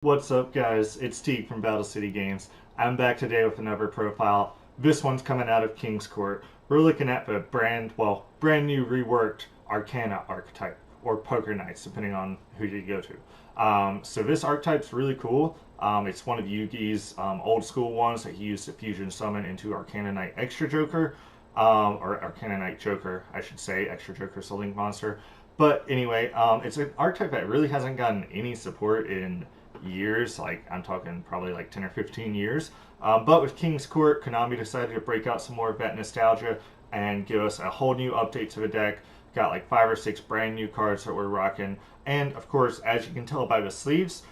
What's up, guys? It's Teague from Battle City Games. I'm back today with another profile. This one's coming out of King's Court. We're looking at the brand new reworked Arcana archetype, or Poker Knights, depending on who you go to. So this archetype's really cool. It's one of Yugi's old school ones that he used to fusion summon into Arcana Knight Extra Joker, or Arcana Knight Joker, I should say. Extra Joker's a link monster. But anyway, it's an archetype that really hasn't gotten any support in years. Like, I'm talking probably like 10 or 15 years. But with King's Court, Konami decided to break out some more of that nostalgia and give us a whole new update to the deck. Got like 5 or 6 brand new cards that we're rocking. And of course, as you can tell by the sleeves,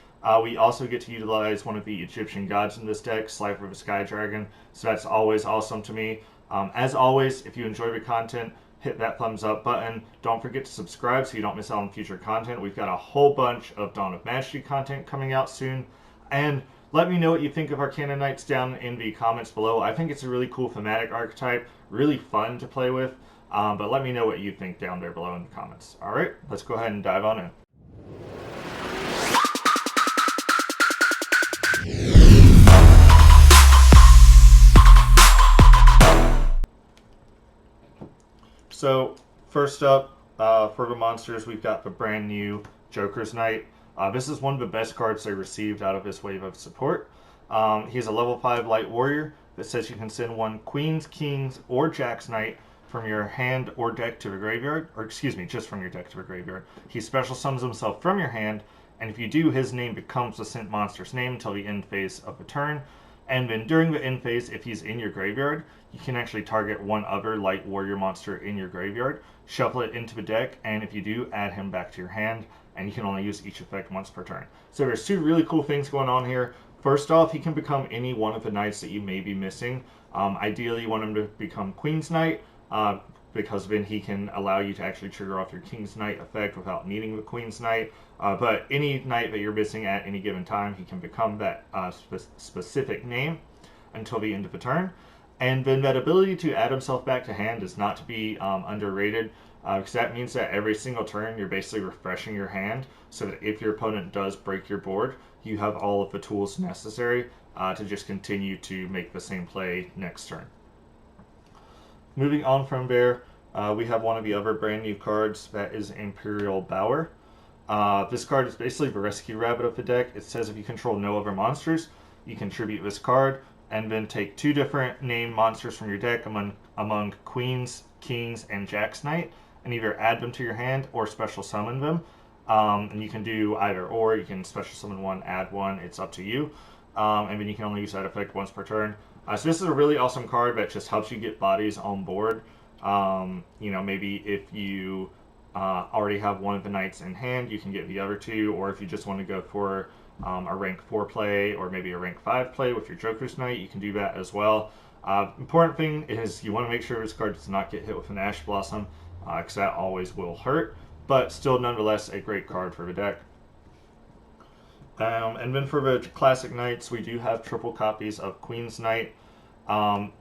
we also get to utilize one of the Egyptian gods in this deck, Slifer of the Sky Dragon. So that's always awesome to me. As always, if you enjoy the content, hit that thumbs up button. Don't forget to subscribe so you don't miss out on future content. We've got a whole bunch of Dawn of Mastery content coming out soon. And let me know what you think of Arcana Knights down in the comments below. I think it's a really cool thematic archetype, really fun to play with. But let me know what you think down there below in the comments. Alright, let's go ahead and dive on in. So, first up, for the monsters, we've got the brand new Joker's Knight. This is one of the best cards I received out of this wave of support. He's a level 5 light warrior that says you can send one Queen's, King's, or Jack's Knight from your hand or deck to the graveyard, or excuse me, just from your deck to the graveyard. He special summons himself from your hand, and if you do, his name becomes the sent monster's name until the end phase of the turn. And then during the end phase, if he's in your graveyard, you can actually target one other light warrior monster in your graveyard, shuffle it into the deck, and if you do, add him back to your hand, and you can only use each effect once per turn. So there's two really cool things going on here. First off, he can become any one of the knights that you may be missing. Ideally, you want him to become Queen's Knight, because then he can allow you to actually trigger off your King's Knight effect without needing the Queen's Knight. But any knight that you're missing at any given time, he can become that specific name until the end of the turn. And then that ability to add himself back to hand is not to be underrated, because that means that every single turn you're basically refreshing your hand, so that if your opponent does break your board, you have all of the tools necessary to just continue to make the same play next turn. Moving on from there, we have one of the other brand new cards, that is Imperial Bower. This card is basically the rescue rabbit of the deck. It says if you control no other monsters, you can tribute this card, and then take 2 different named monsters from your deck among Queens, Kings, and Jack's Knight, and either add them to your hand or special summon them. And you can do either or. You can special summon one, add one, it's up to you. And then you can only use that effect once per turn. So this is a really awesome card that just helps you get bodies on board. You know, maybe if you already have one of the knights in hand, you can get the other 2, or if you just want to go for a rank 4 play or maybe a rank 5 play with your Joker's Knight, you can do that as well. Important thing is you want to make sure this card does not get hit with an Ash Blossom, because that always will hurt, but still nonetheless a great card for the deck. And then for the classic knights, we do have triple copies of Queen's Knight.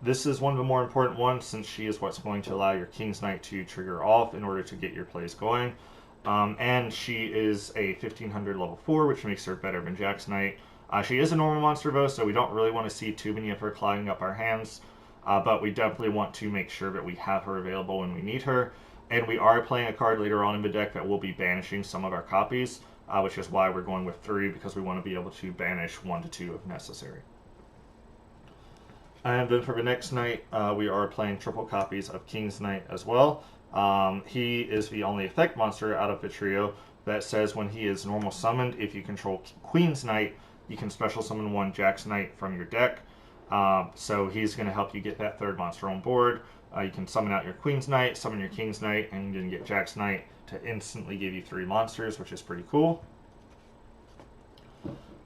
This is one of the more important ones, since she is what's going to allow your King's Knight to trigger off in order to get your plays going. And she is a 1500 level 4, which makes her better than Jack's Knight. She is a normal monster though, so we don't really want to see too many of her clogging up our hands. But we definitely want to make sure that we have her available when we need her. And we are playing a card later on in the deck that will be banishing some of our copies, which is why we're going with 3, because we want to be able to banish 1 to 2 if necessary. And then for the next knight, we are playing triple copies of King's Knight as well. He is the only effect monster out of the trio that says when he is normal summoned, if you control Queen's Knight, you can special summon one Jack's Knight from your deck. So he's going to help you get that 3rd monster on board. You can summon out your Queen's Knight, summon your King's Knight, and you can get Jack's Knight to instantly give you 3 monsters, which is pretty cool.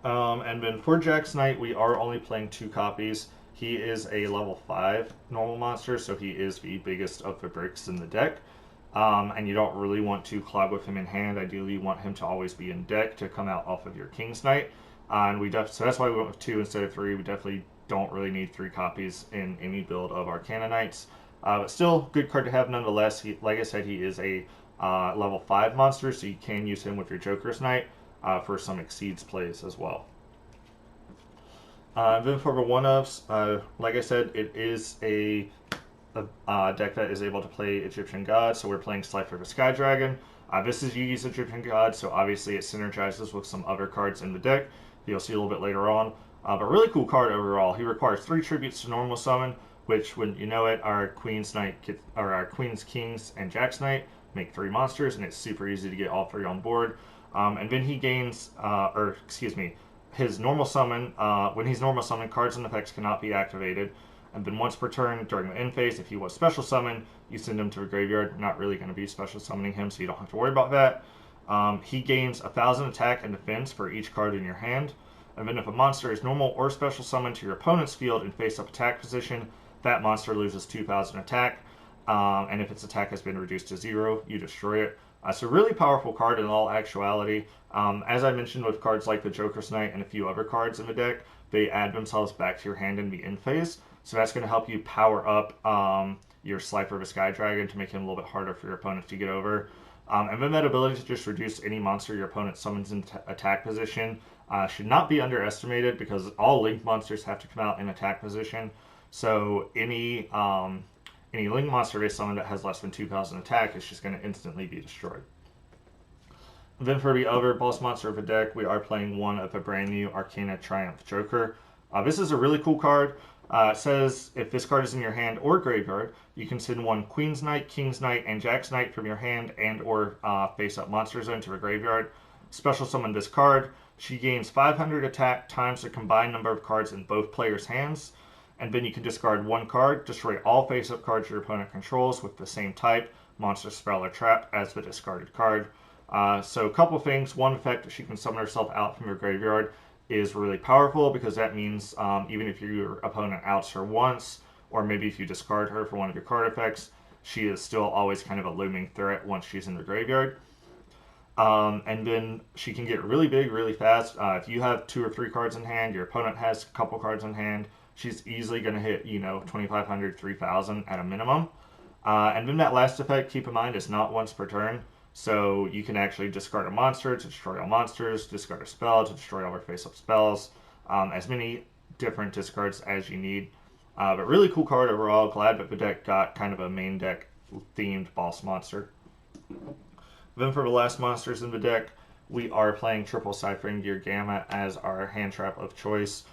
And then for Jack's Knight, we are only playing 2 copies. He is a level 5 normal monster, so he is the biggest of the bricks in the deck. And you don't really want to clog with him in hand. Ideally, you want him to always be in deck to come out off of your King's Knight. So that's why we went with 2 instead of 3. We definitely don't really need 3 copies in any build of Arcana Knights. But still, good card to have nonetheless. Like I said, he is a level 5 monster, so you can use him with your Joker's Knight for some Exceeds plays as well. Then for the one-ups, like I said, it is a deck that is able to play Egyptian God, so we're playing Slifer the Sky Dragon. This is Yugi's Egyptian God, so obviously it synergizes with some other cards in the deck. You'll see a little bit later on. But really cool card overall. He requires 3 tributes to normal summon, which, when you know it, our Queen's Knight, or our Queen's Kings and Jack's Knight make 3 monsters, and it's super easy to get all 3 on board. And then he gains, or excuse me, his normal summon. When he's normal summon, cards and effects cannot be activated. And then once per turn during the end phase, if he was special summon, you send him to a graveyard. Not really going to be special summoning him, so you don't have to worry about that. He gains 1,000 attack and defense for each card in your hand. And then if a monster is normal or special summoned to your opponent's field in face-up attack position, that monster loses 2,000 attack. And if its attack has been reduced to 0, you destroy it. So really powerful card in all actuality. As I mentioned with cards like the Joker's Knight and a few other cards in the deck, they add themselves back to your hand in the end phase. So that's going to help you power up your Slifer the Sky Dragon to make him a little bit harder for your opponent to get over. And then that ability to just reduce any monster your opponent summons in attack position should not be underestimated, because all Link monsters have to come out in attack position. So any Link monster they summon that has less than 2,000 attack is just going to instantly be destroyed. Then for the other boss monster of the deck, we are playing one of the brand new Arcana Triumph Joker. This is a really cool card. It says if this card is in your hand or graveyard, you can send one Queen's Knight, King's Knight, and Jack's Knight from your hand and or face-up monster zone to a graveyard. Special summon this card. She gains 500 attack times the combined number of cards in both players' hands. And then you can discard 1 card, destroy all face-up cards your opponent controls with the same type, monster, spell, or trap as the discarded card. So a couple things. One effect that she can summon herself out from your graveyard is really powerful, because that means even if your opponent outs her once, or maybe if you discard her for one of your card effects, she is still always kind of a looming threat once she's in the graveyard. And then she can get really big really fast. If you have 2 or 3 cards in hand, your opponent has a couple cards in hand, she's easily going to hit, 2,500, 3,000 at a minimum. And then that last effect, keep in mind, is not once per turn. So you can actually discard a monster to destroy all monsters, discard a spell to destroy all their face-up spells, as many different discards as you need. But really cool card overall. Glad that the deck got kind of a main deck themed boss monster. Then for the last monsters in the deck, we are playing Triple Ciphering Gear Gamma as our hand trap of choice.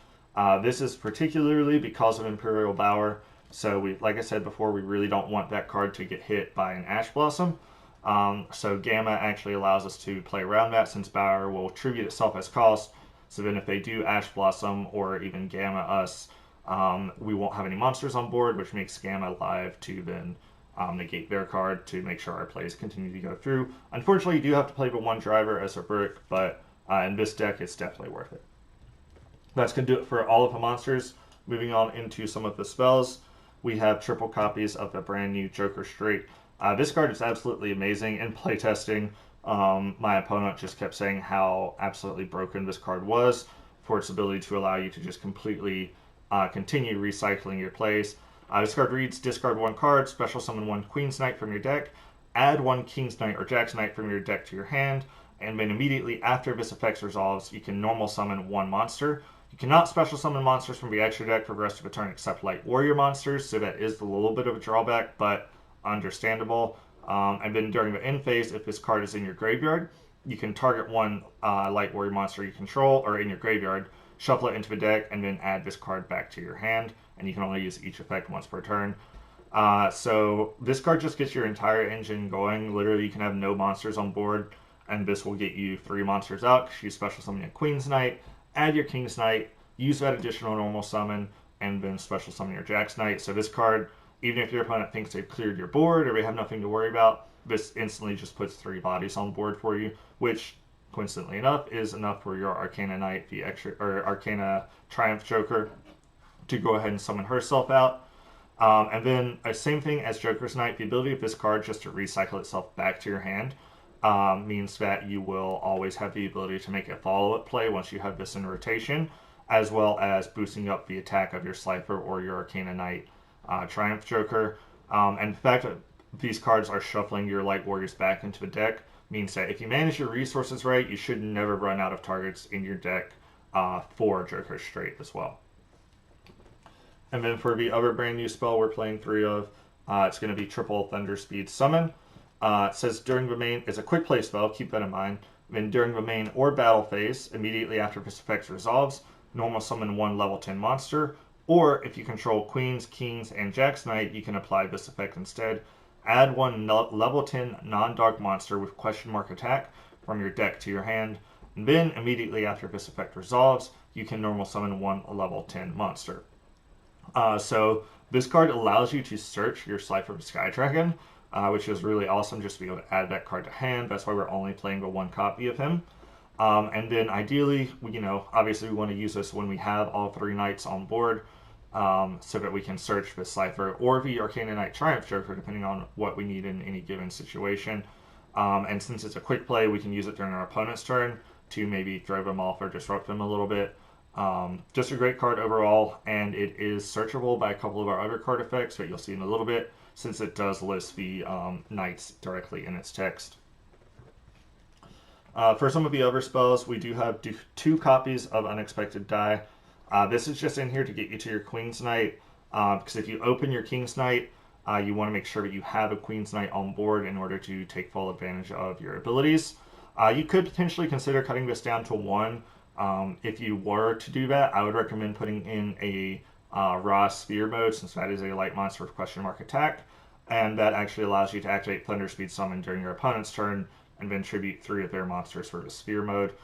This is particularly because of Imperial Bower. So like I said before, we really don't want that card to get hit by an Ash Blossom. So Gamma actually allows us to play around that, since Bower will tribute itself as cost. So then if they do Ash Blossom or even Gamma us, we won't have any monsters on board, which makes Gamma live to then negate their card to make sure our plays continue to go through. Unfortunately, you do have to play the 1 driver as a brick, but in this deck, it's definitely worth it. That's going to do it for all of the monsters. Moving on into some of the spells, we have triple copies of the brand new Joker Straight. This card is absolutely amazing. In playtesting, my opponent just kept saying how absolutely broken this card was for its ability to allow you to just completely continue recycling your plays. This card reads, discard 1 card, special summon 1 Queen's Knight from your deck, add 1 King's Knight or Jack's Knight from your deck to your hand, and then immediately after this effect resolves, you can normal summon 1 monster. You cannot special summon monsters from the extra deck for the rest of the turn except Light Warrior monsters, so that is a little bit of a drawback, but understandable. And then during the end phase, if this card is in your graveyard, you can target 1 Light Warrior monster you control, or in your graveyard, shuffle it into the deck, and then add this card back to your hand, and you can only use each effect once per turn. So this card just gets your entire engine going. Literally, you can have no monsters on board, and this will get you 3 monsters out, because you special summon a Queen's Knight, add your King's Knight, use that additional normal summon, and then special summon your Jack's Knight. So this card, even if your opponent thinks they've cleared your board or they have nothing to worry about, this instantly just puts 3 bodies on board for you, which, coincidentally enough, is enough for your Arcana Knight, the extra, or Arcana Triumph Joker, to go ahead and summon herself out. And then, same thing as Joker's Knight, the ability of this card just to recycle itself back to your hand means that you will always have the ability to make a follow-up play once you have this in rotation, as well as boosting up the attack of your Slifer or your Arcana Knight Triumph Joker. And the fact that these cards are shuffling your Light Warriors back into the deck means that if you manage your resources right, you should never run out of targets in your deck for Joker Straight as well. And then for the other brand new spell we're playing 3 of, it's going to be triple Thunder Speed Summon. It says during the main, it's a quick play spell, keep that in mind. Then during the main or battle phase, immediately after this effect resolves, normal summon one level 10 monster. Or if you control queens, kings, and jacks knight, you can apply this effect instead. Add one level 10 non-dark monster with question mark attack from your deck to your hand. And then immediately after this effect resolves, you can normal summon one level 10 monster. So this card allows you to search your Slifer of Sky Dragon, which is really awesome just to be able to add that card to hand. That's why we're only playing the one copy of him. And then ideally, obviously we want to use this when we have all 3 knights on board, so that we can search the Slifer or the Arcana Knight Triumph Joker, depending on what we need in any given situation. And since it's a quick play, we can use it during our opponent's turn to maybe throw them off or disrupt them a little bit. Just a great card overall, and it is searchable by a couple of our other card effects that you'll see in a little bit, since it does list the knights directly in its text. For some of the other spells, we do have 2 copies of Unexpected Die. This is just in here to get you to your Queen's Knight, because if you open your King's Knight, you want to make sure that you have a Queen's Knight on board in order to take full advantage of your abilities. You could potentially consider cutting this down to 1. If you were to do that, I would recommend putting in a raw sphere mode, since that is a light monster with question mark attack, and that actually allows you to activate Thunder Speed Summon during your opponent's turn and then tribute 3 of their monsters for the sphere mode.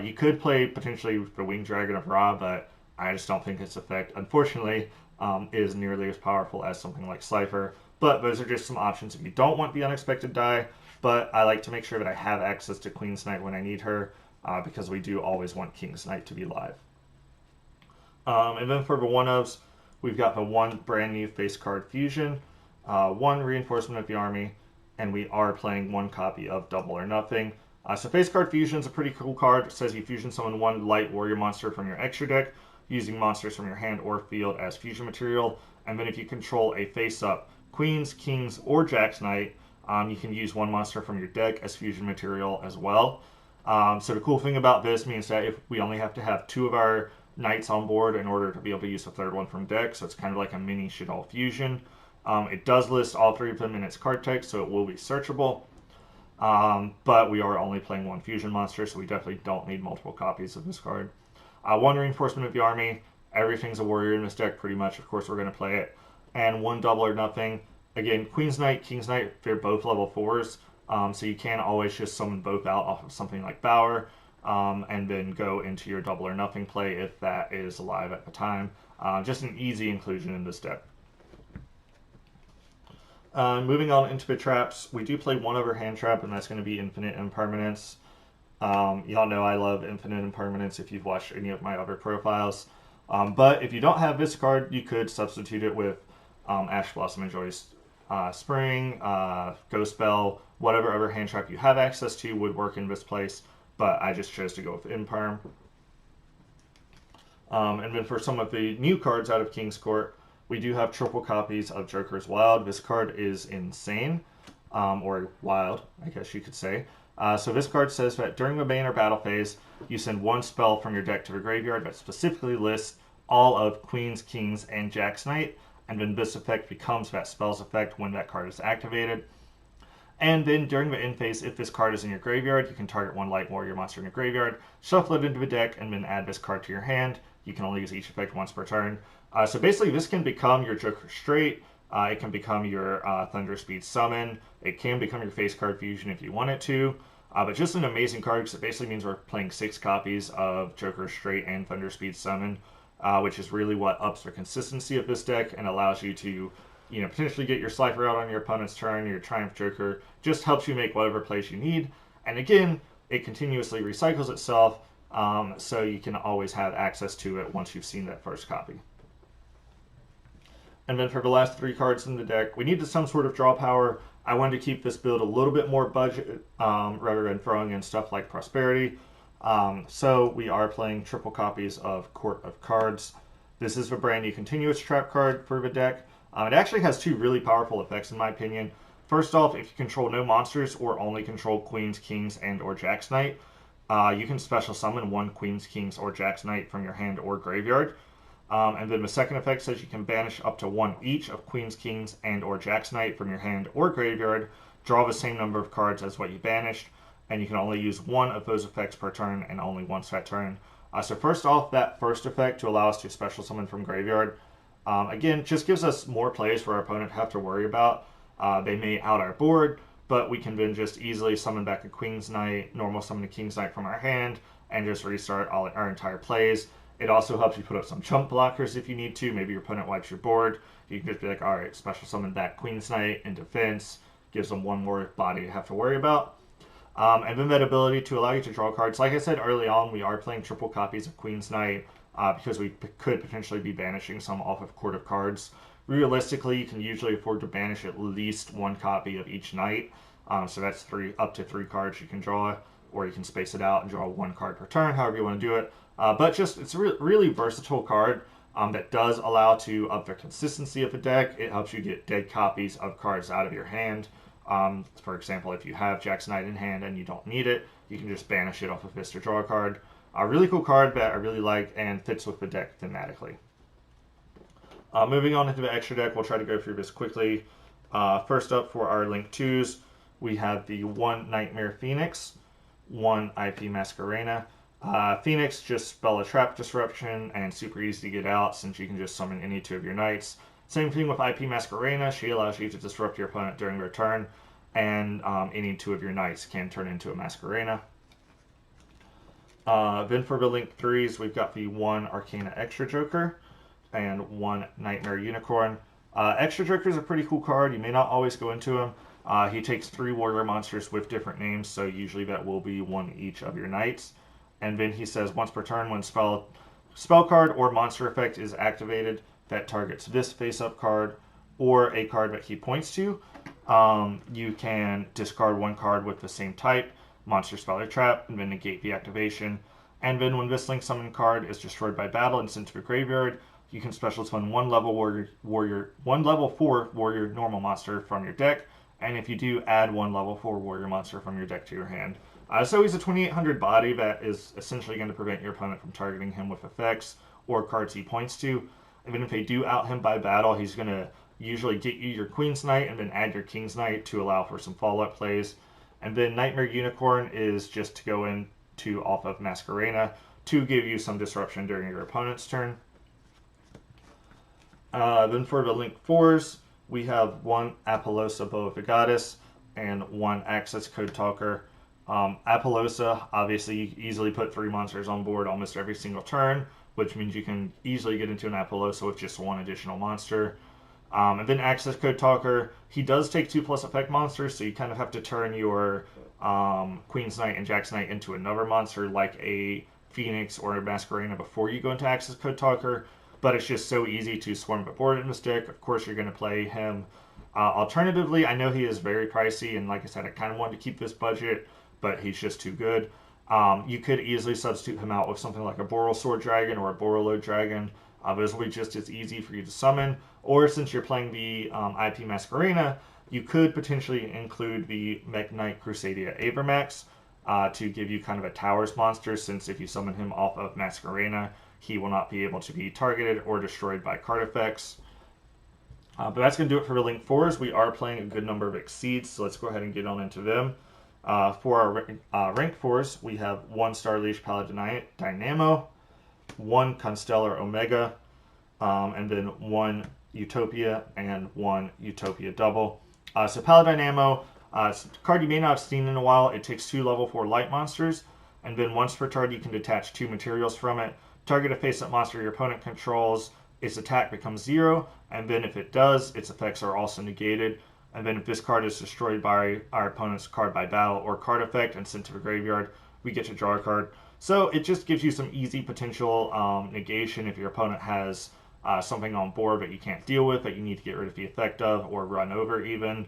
You could play potentially the Winged Dragon of Ra, but I just don't think its effect, unfortunately, is nearly as powerful as something like Slifer. But those are just some options if you don't want the Unexpected Die. But I like to make sure that I have access to Queen's Knight when I need her, because we do always want King's Knight to be live. And then for the 1-ofs, we've got the 1 brand new face card fusion, 1 reinforcement of the army, and we are playing 1 copy of Double or Nothing. So face card fusion is a pretty cool card. It says you fusion summon 1 light warrior monster from your extra deck, using monsters from your hand or field as fusion material. And then if you control a face-up queens, kings, or jacks knight, you can use 1 monster from your deck as fusion material as well. So the cool thing about this means that if we only have to have 2 of our knights on board in order to be able to use the 3rd one from deck, so it's kind of like a mini Shaddoll fusion. It does list all 3 of them in its card text, so it will be searchable. But we are only playing 1 fusion monster, so we definitely don't need multiple copies of this card. 1 reinforcement of the army. Everything's a warrior in this deck, pretty much. Of course, we're going to play it. And 1 Double or Nothing. Again, Queen's Knight, King's Knight, they're both level 4s. So you can always just summon both out off of something like Bower, and then go into your Double or Nothing play if that is alive at the time. Just an easy inclusion in this deck. Moving on into the traps, we do play 1 other hand trap, and that's going to be Infinite Impermanence. Y'all know I love Infinite Impermanence if you've watched any of my other profiles. But if you don't have this card, you could substitute it with Ash Blossom Enjoys Spring, Ghost Bell, whatever other hand trap you have access to would work in this place, but I just chose to go with Imperm. And then for some of the new cards out of King's Court, we do have triple copies of Joker's Wild. This card is insane, or wild, I guess you could say. So this card says that during the main or battle phase, you send 1 spell from your deck to the graveyard that specifically lists all of Queen's, King's, and Jack's Knight, and then this effect becomes that spell's effect when that card is activated. And then during the end phase, if this card is in your graveyard, you can target 1 light warrior monster in your graveyard, shuffle it into the deck, and then add this card to your hand. You can only use each effect once per turn. So basically, this can become your Joker Straight. It can become your Thunder Speed Summon. It can become your face card fusion if you want it to. But just an amazing card, because it basically means we're playing 6 copies of Joker Straight and Thunder Speed Summon, which is really what ups the consistency of this deck and allows you to, potentially get your Slifer out on your opponent's turn. Your Triumph Joker just helps you make whatever plays you need. And again, it continuously recycles itself, so you can always have access to it once you've seen that first copy. And then for the last 3 cards in the deck, we needed some sort of draw power. I wanted to keep this build a little bit more budget, rather than throwing in stuff like Prosperity. So we are playing triple copies of Court of Cards. This is the brand new continuous trap card for the deck. It actually has 2 really powerful effects in my opinion. First off, if you control no monsters or only control Queens, Kings, and or Jack's Knight, you can special summon 1 Queens, Kings, or Jack's Knight from your hand or graveyard. And then the second effect says you can banish up to one each of Queen's, King's, and or Jack's Knight from your hand or graveyard. Draw the same number of cards as what you banished, and you can only use one of those effects per turn and only once that turn. So first off, that first effect to allow us to special summon from graveyard, again, just gives us more plays for our opponent to have to worry about. They may out our board, but we can then just easily summon back a Queen's Knight, normal summon a King's Knight from our hand, and just restart all our entire plays. It also helps you put up some chump blockers if you need to. Maybe your opponent wipes your board. You can just be like, all right, special summon back Queen's Knight in defense. Gives them one more body to have to worry about. And then that ability to allow you to draw cards. Like I said early on, we are playing triple copies of Queen's Knight because we could potentially be banishing some off of Court of Cards. Realistically, you can usually afford to banish at least one copy of each knight. So that's up to three cards you can draw, or you can space it out and draw one card per turn, however you want to do it. But just it's a really versatile card that does allow to up the consistency of the deck. It helps you get dead copies of cards out of your hand. For example, if you have Jack's Knight in hand and you don't need it, you can just banish it off of this to draw a card. A really cool card that I really like and fits with the deck thematically. Moving on into the extra deck, we'll try to go through this quickly. First up for our Link 2s, we have the 1 Nightmare Phoenix, 1 IP Masquerena. Phoenix, just spell a trap disruption and super easy to get out since you can just summon any two of your knights. Same thing with IP Masquerena. She allows you to disrupt your opponent during their turn, and any two of your knights can turn into a Masquerena. Then for the Link 3s, we've got the 1 Arcana Extra Joker and 1 Nightmare Unicorn. Extra Joker is a pretty cool card. You may not always go into him. He takes 3 warrior monsters with different names, so usually that will be one each of your knights. And then he says once per turn, when spell card or monster effect is activated that targets this face-up card or a card that he points to, you can discard one card with the same type, monster, spell, or trap, and then negate the activation. And then when this link summon card is destroyed by battle and sent to the graveyard, you can special summon one level 4 warrior normal monster from your deck, and if you do, add one level 4 warrior monster from your deck to your hand. So he's a 2800 body that is essentially going to prevent your opponent from targeting him with effects or cards he points to. Even if they do out him by battle, he's going to usually get you your Queen's Knight and then add your King's Knight to allow for some follow-up plays. And then Nightmare Unicorn is just to go into off of Masquerena to give you some disruption during your opponent's turn. Then for the Link 4s, we have 1 Apollosa, Bow of the Goddess, and 1 Access Code Talker. Apollosa, obviously you easily put 3 monsters on board almost every single turn, which means you can easily get into an Apollosa with just 1 additional monster. And then Access Code Talker, he does take 2+ effect monsters, so you kind of have to turn your Queen's Knight and Jack's Knight into another monster like a Phoenix or a Masquerena before you go into Access Code Talker, but it's just so easy to swarm the board in this deck. Of course, you're going to play him. Alternatively, I know he is very pricey, and like I said, I kind of wanted to keep this budget, but he's just too good. You could easily substitute him out with something like a Boral Sword Dragon or a Borreload Dragon. Those will be just as easy for you to summon. Or since you're playing the IP Masquerena, you could potentially include the Mech Knight Crusadia Avermax to give you kind of a Towers monster, since if you summon him off of Masquerena, he will not be able to be targeted or destroyed by card effects. But that's going to do it for the Link 4s. We are playing a good number of Exceeds, so let's go ahead and get on into them. For our ranked 4s, we have 1 Starleash Paladin Dynamo, 1 Constellar Omega, and then 1 Utopia and 1 Utopia Double. So Paladin Dynamo, it's a card you may not have seen in a while. It takes 2 level 4 light monsters, and then once per turn you can detach 2 materials from it. Target a face-up monster your opponent controls, its attack becomes 0, and then if it does, its effects are also negated. And then if this card is destroyed by our opponent's card by battle or card effect and sent to the graveyard, we get to draw a card. So it just gives you some easy potential negation if your opponent has something on board that you can't deal with, that you need to get rid of the effect of, or run over even.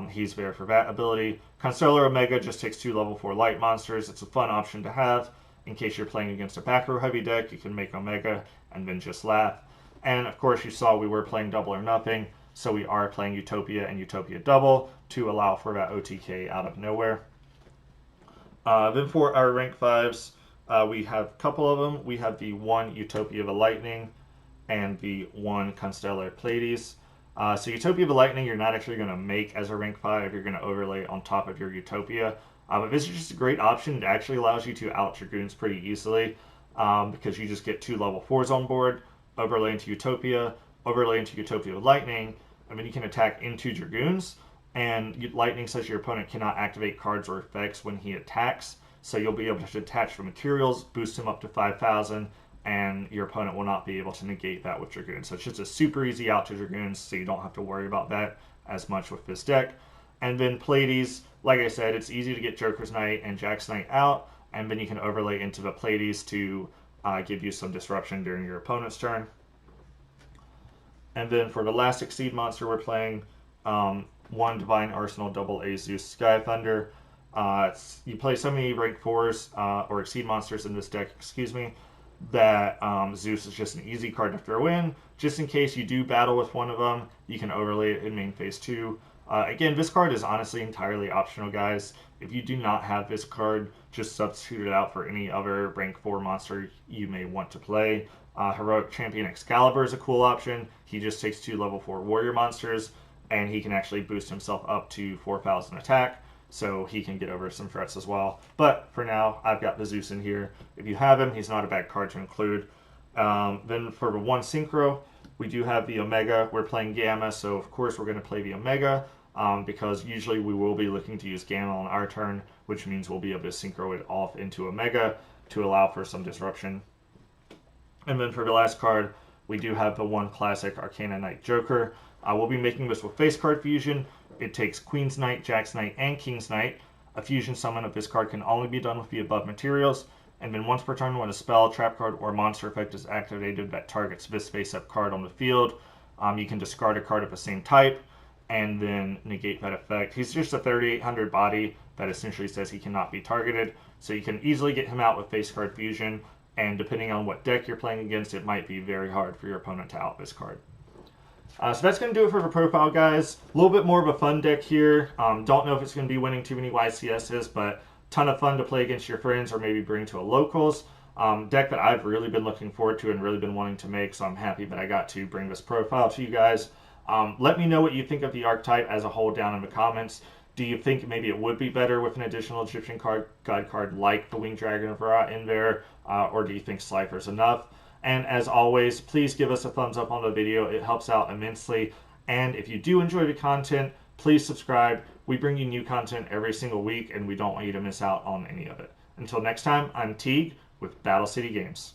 He's there for that ability. Constellar Omega just takes 2 level 4 light monsters. It's a fun option to have. In case you're playing against a back row heavy deck, you can make Omega and then just laugh. And of course you saw we were playing Double or Nothing, so we are playing Utopia and Utopia Double to allow for that OTK out of nowhere. Then for our rank 5s, we have a couple of them. We have the 1 Utopia the Lightning and the 1 Constellar Platies. So Utopia of the Lightning, you're not actually going to make as a rank 5. You're going to overlay on top of your Utopia. But this is just a great option. It actually allows you to out Dragoons pretty easily because you just get 2 level 4s on board, overlay into Utopia with Lightning, and then you can attack into Dragoons. And Lightning says your opponent cannot activate cards or effects when he attacks, so you'll be able to detach from materials, boost him up to 5,000, and your opponent will not be able to negate that with Dragoons. So it's just a super easy out to Dragoons, so you don't have to worry about that as much with this deck. And then Platies, like I said, it's easy to get Joker's Knight and Jack's Knight out, and then you can overlay into the Platies to give you some disruption during your opponent's turn. And then for the last Exceed monster we're playing, 1 Divine Arsenal double A Zeus Sky Thunder. You play so many rank 4s or Exceed monsters in this deck, that Zeus is just an easy card to throw in. Just in case you do battle with one of them, you can overlay it in main phase 2. Again, this card is honestly entirely optional, guys. If you do not have this card, just substitute it out for any other rank 4 monster you may want to play. Heroic Champion Excalibur is a cool option. He just takes 2 level 4 warrior monsters, and he can actually boost himself up to 4,000 attack, so he can get over some threats as well. But for now, I've got the Zeus in here. If you have him, he's not a bad card to include. Then for the 1 Synchro, we do have the Omega. We're playing Gamma, so of course we're going to play the Omega, because usually we will be looking to use Gamma on our turn, which means we'll be able to Synchro it off into Omega to allow for some disruption. And then for the last card, we do have the 1 classic Arcana Knight Joker. We'll be making this with face card fusion. It takes Queen's Knight, Jack's Knight, and King's Knight. A fusion summon of this card can only be done with the above materials. And then once per turn, when a spell, trap card, or monster effect is activated that targets this face-up card on the field, you can discard a card of the same type and then negate that effect. He's just a 3,800 body that essentially says he cannot be targeted. So you can easily get him out with face card fusion. And depending on what deck you're playing against, it might be very hard for your opponent to out this card. So that's going to do it for the profile, guys. A little bit more of a fun deck here. Don't know if it's going to be winning too many YCSs, but ton of fun to play against your friends or maybe bring to a locals. Deck that I've really been looking forward to and really been wanting to make, so I'm happy that I got to bring this profile to you guys. Let me know what you think of the archetype as a whole down in the comments. Do you think maybe it would be better with an additional Egyptian guide card like the Winged Dragon of Ra in there, or do you think Slifer's enough? And as always, please give us a thumbs up on the video. It helps out immensely. And if you do enjoy the content, please subscribe. We bring you new content every single week, and we don't want you to miss out on any of it. Until next time, I'm Teague with Battle City Games.